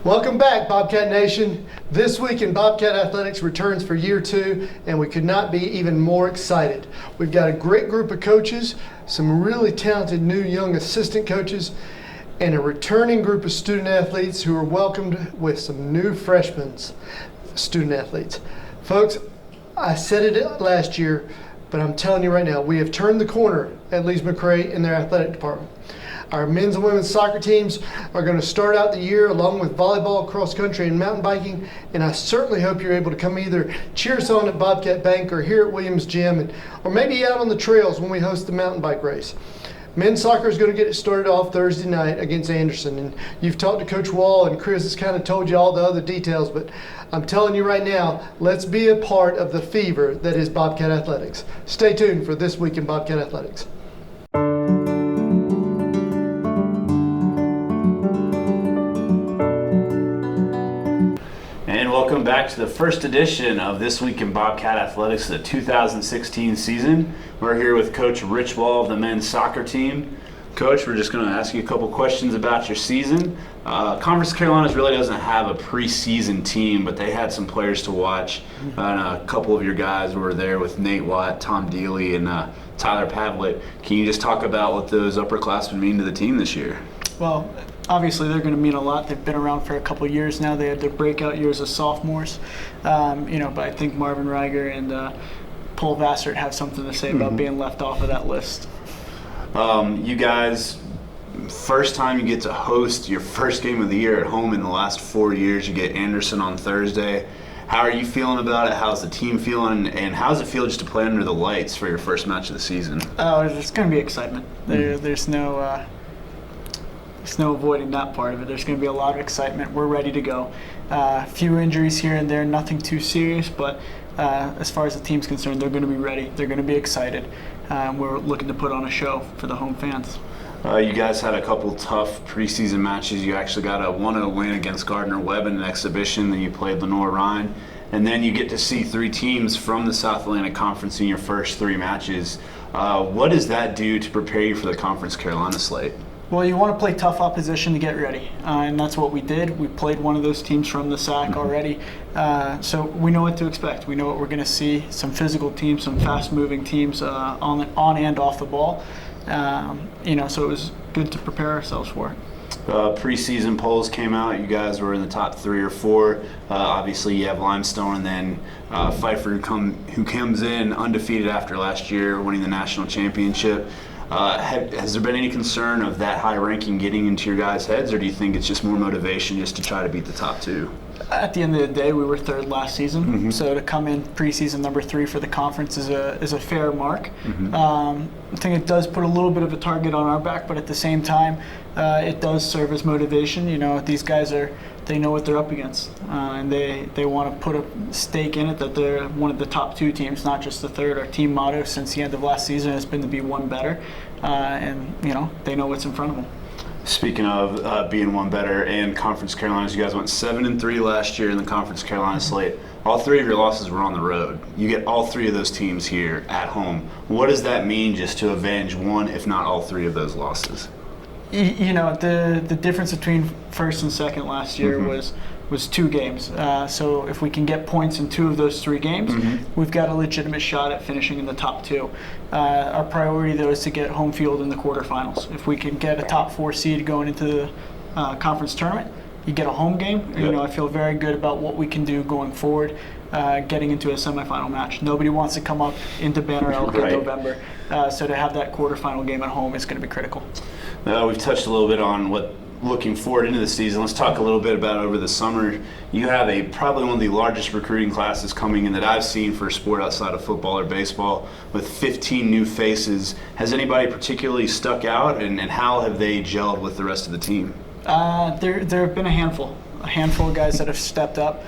Welcome back, Bobcat Nation. This week in Bobcat Athletics returns for year 2, and we could not be even more excited. We've got a great group of coaches, some really talented new young assistant coaches, and a returning group of student athletes who are welcomed with some new freshmen student athletes. Folks, I said it last year, but I'm telling you right now, we have turned the corner at McRae in their athletic department. Our men's and women's soccer teams are going to start out the year along with volleyball, cross country, and mountain biking. And I certainly hope you're able to come either cheer us on at Bobcat Bank or here at Williams Gym, or maybe out on the trails when we host the mountain bike race. Men's soccer is going to get it started off Thursday night against Anderson. And you've talked to Coach Wall, and Chris has kind of told you all the other details, but I'm telling you right now, let's be a part of the fever that is Bobcat Athletics. Stay tuned for This Week in Bobcat Athletics. And welcome back to the first edition of This Week in Bobcat Athletics, the 2016 season. We're here with Coach Rich Wall of the men's soccer team. Coach, we're just going to ask you a couple questions about your season. Conference Carolinas really doesn't have a preseason team, but they had some players to watch. And a couple of your guys were there with Nate Watt, Tom Dealey, and Tyler Pavlett. Can you just talk about what those upperclassmen mean to the team this year? Well, obviously they're going to mean a lot. They've been around for a couple of years now. They had their breakout years as sophomores. But I think Marvin Reiger and Paul Vassert have something to say about being left off of that list. You guys, first time you get to host your first game of the year at home in the last 4 years. You get Anderson on Thursday. How are you feeling about it? How's the team feeling? And how does it feel just to play under the lights for your first match of the season? Oh, there's going to be excitement. There's no avoiding that part of it. There's going to be a lot of excitement. We're ready to go. A few injuries here and there, nothing too serious, but as far as the team's concerned, they're going to be ready. They're going to be excited. We're looking to put on a show for the home fans. You guys had a couple tough preseason matches. You actually got a 1-0 win against Gardner-Webb in an exhibition. Then you played Lenore-Rhine. And then you get to see 3 teams from the South Atlantic Conference in your first 3 matches. What does that do to prepare you for the Conference Carolina slate? Well, you want to play tough opposition to get ready, and that's what we did. We played one of those teams from the SAC already, so we know what to expect. We know what we're going to see, some physical teams, some fast-moving teams on and off the ball. So it was good to prepare ourselves for it. Preseason polls came out. You guys were in the top 3 or 4. Obviously, you have Limestone and then Pfeiffer who comes in undefeated after last year, winning the national championship. Has there been any concern of that high ranking getting into your guys' heads, or do you think it's just more motivation just to try to beat the top 2? At the end of the day, we were 3rd last season, so to come in preseason number 3 for the conference is a fair mark. I think it does put a little bit of a target on our back, but at the same time, it does serve as motivation. These guys they know what they're up against, and they want to put a stake in it that they're one of the top 2 teams, not just the 3rd. Our team motto since the end of last season has been to be one better, and they know what's in front of them. Speaking of being one better and Conference Carolinas, you guys went 7-3 last year in the Conference Carolina slate. All 3 of your losses were on the road. You get all 3 of those teams here at home. What does that mean just to avenge one, if not all 3 of those losses? The difference between first and second last year was 2 games. So if we can get points in 2 of those 3 games, we've got a legitimate shot at finishing in the top 2. Our priority, though, is to get home field in the quarterfinals. If we can get a top 4 seed going into the conference tournament, you get a home game. I feel very good about what we can do going forward, getting into a semifinal match. Nobody wants to come up into Banner Elk in November. So to have that quarterfinal game at home is going to be critical. We've touched a little bit on what looking forward into the season. Let's talk a little bit about over the summer. You have probably one of the largest recruiting classes coming in that I've seen for a sport outside of football or baseball, with 15 new faces. Has anybody particularly stuck out, and how have they gelled with the rest of the team? There have been a handful of guys that have stepped up.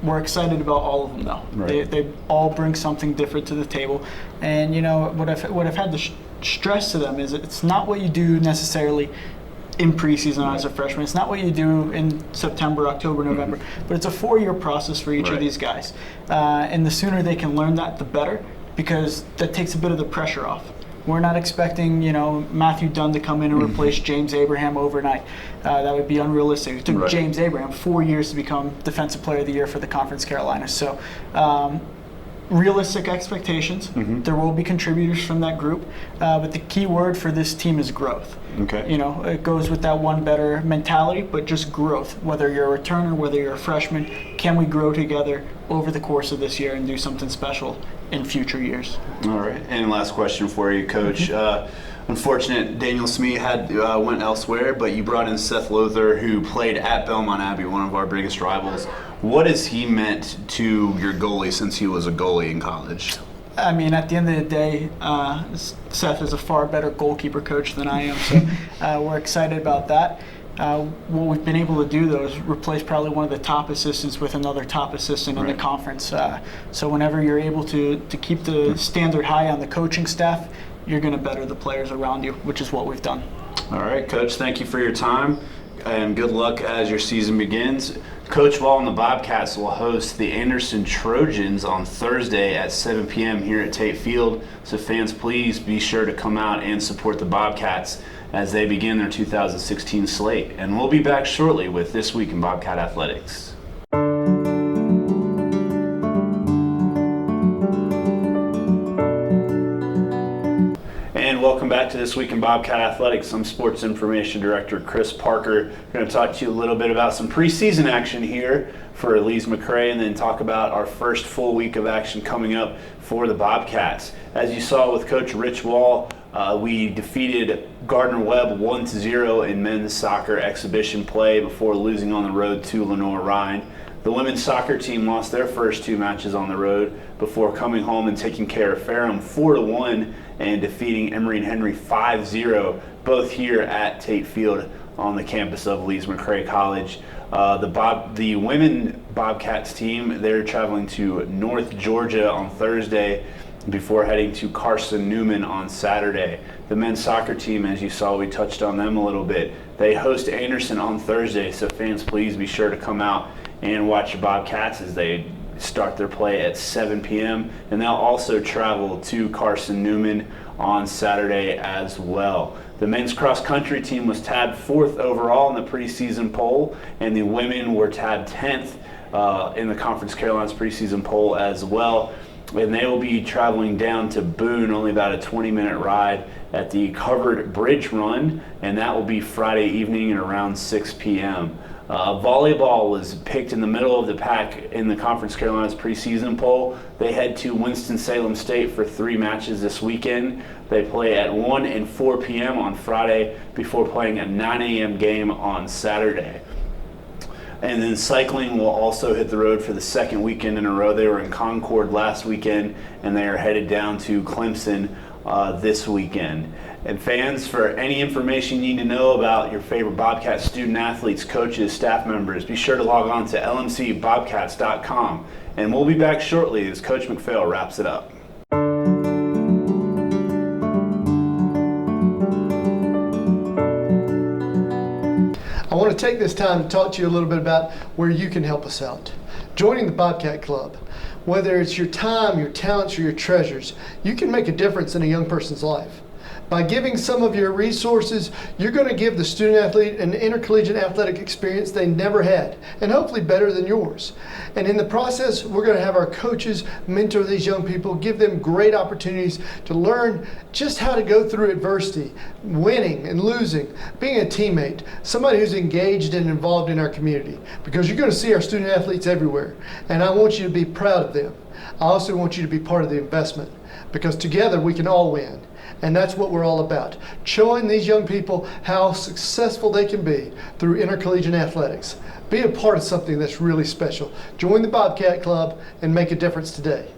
We're excited about all of them, though. Right. They all bring something different to the table, and what I've had to stress to them is it's not what you do necessarily in preseason as a freshman. It's not what you do in September, October, November, but it's a 4-year process for each of these guys. And the sooner they can learn that, the better, because that takes a bit of the pressure off. We're not expecting, Matthew Dunn to come in and replace James Abraham overnight. That would be unrealistic. It took James Abraham 4 years to become Defensive Player of the Year for the Conference Carolinas. So, realistic expectations. There will be contributors from that group, but the key word for this team is growth. Okay. It goes with that one better mentality, but just growth. Whether you're a returner, whether you're a freshman, can we grow together over the course of this year and do something special in future years? All right. And last question for you, Coach. Unfortunate, Daniel Smee went elsewhere, but you brought in Seth Lothar, who played at Belmont Abbey, one of our biggest rivals. What has he meant to your goalie since he was a goalie in college? I mean, at the end of the day, Seth is a far better goalkeeper coach than I am, so we're excited about that. What we've been able to do, though, is replace probably one of the top assistants with another top assistant in the conference. So whenever you're able to keep the standard high on the coaching staff, you're going to better the players around you, which is what we've done. All right, Coach, thank you for your time, and good luck as your season begins. Coach Wall and the Bobcats will host the Anderson Trojans on Thursday at 7 p.m. here at Tate Field. So fans, please be sure to come out and support the Bobcats as they begin their 2016 slate. And we'll be back shortly with This Week in Bobcat Athletics. And welcome back to This Week in Bobcat Athletics. I'm Sports Information Director Chris Parker. We're going to talk to you a little bit about some preseason action here for Lee's McRae, and then talk about our first full week of action coming up for the Bobcats. As you saw with Coach Rich Wall, we defeated Gardner-Webb 1-0 in men's soccer exhibition play before losing on the road to Lenore-Rhine. The women's soccer team lost their first two matches on the road before coming home and taking care of Ferrum 4-1 and defeating Emory and Henry 5-0, both here at Tate Field on the campus of Lee's McRae College. The women Bobcats team, they're traveling to North Georgia on Thursday before heading to Carson Newman on Saturday. The men's soccer team, as you saw, we touched on them a little bit. They host Anderson on Thursday, so fans, please be sure to come out and watch the Bobcats as they start their play at 7 p.m. And they'll also travel to Carson Newman on Saturday as well. The men's cross country team was tabbed 4th overall in the preseason poll, and the women were tabbed 10th in the Conference Carolinas preseason poll as well. And they will be traveling down to Boone, only about a 20-minute ride, at the Covered Bridge Run, and that will be Friday evening at around 6 p.m. Volleyball was picked in the middle of the pack in the Conference Carolinas preseason poll. They head to Winston-Salem State for 3 matches this weekend. They play at 1 and 4 p.m. on Friday before playing a 9 a.m. game on Saturday. And then cycling will also hit the road for the second weekend in a row. They were in Concord last weekend, and they are headed down to Clemson this weekend. And fans, for any information you need to know about your favorite Bobcat student athletes, coaches, staff members, be sure to log on to lmcbobcats.com. And we'll be back shortly as Coach McPhail wraps it up. I want to take this time to talk to you a little bit about where you can help us out. Joining the Bobcat Club, whether it's your time, your talents, or your treasures, you can make a difference in a young person's life. By giving some of your resources, you're going to give the student athlete an intercollegiate athletic experience they never had, and hopefully better than yours. And in the process, we're going to have our coaches mentor these young people, give them great opportunities to learn just how to go through adversity, winning and losing, being a teammate, somebody who's engaged and involved in our community. Because you're going to see our student athletes everywhere, and I want you to be proud of them. I also want you to be part of the investment, because together we can all win. And that's what we're all about, showing these young people how successful they can be through intercollegiate athletics. Be a part of something that's really special. Join the Bobcat Club and make a difference today.